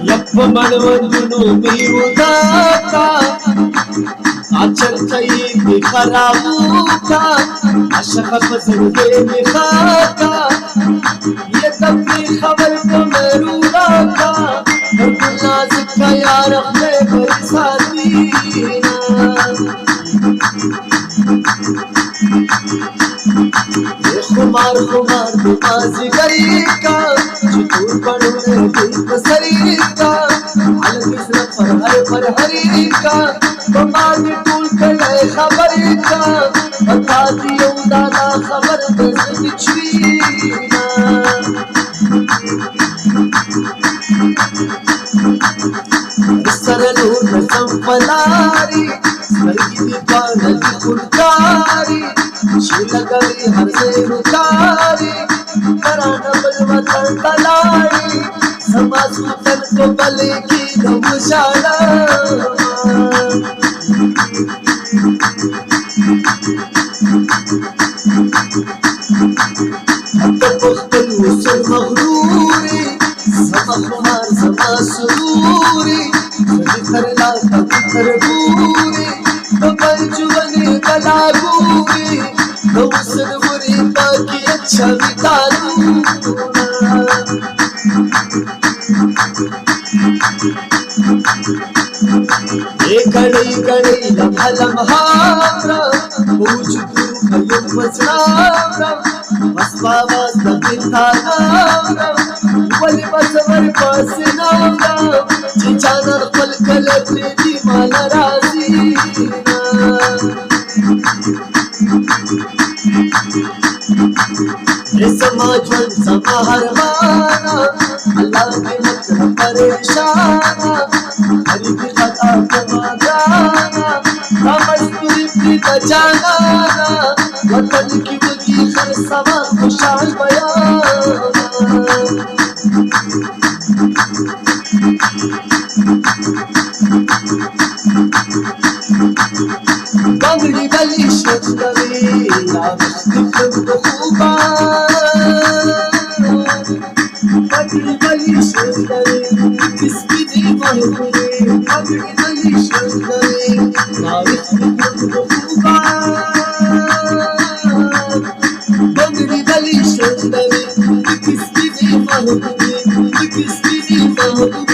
يفمن والذنوب وذاتا عشر كي خرابوكا عشق فزنگے مخاتا یہ تبلی خبر کو مروراتا ہر نازک کا یار اپنے برساتینا خمار خمار بازی گری کا چطور پڑھنے دل بسری کا علم اسرف پر ہری کا بمانی ٹول کلے خبری کا بتا دیو دادا خبر دس بچوینا سر نور نسم فلاری سرگی دیپانا دی خودکاری شیل گلی ہر زیر اتاری کرانا بلوطن تلاری سماز وطن کو بلے کی دمشانا حتی بختل وصل مغروری سما خمار سما سروری سجی لاتا کتر بوری ببل جوانی بلا گوری دوسر بری باقی اچھا بتالونا یہ گڑی گڑی لمحہ لمحارا موجود خیم وزنارا مسواواز دبیتانارا ولی بزور پاسنارا چچانا خپل کلت دی مالا رازینا زما جون زما هرمانا اللہ کی مطلب پریشانا ہری بھی خطا کما جانا مزدوری بھی بچانا وطن کی بگی خر سوا خوشحال بیانا بانگڑی بلی شجدری لابشتی خود خوبا بانگڑی بلی شجدری کس کی دی محبوری بانگڑی بلی شجدری لابشتی خود خوبا بانگڑی بلی شجدری کس کی دی محبوری کس کی دی محبوری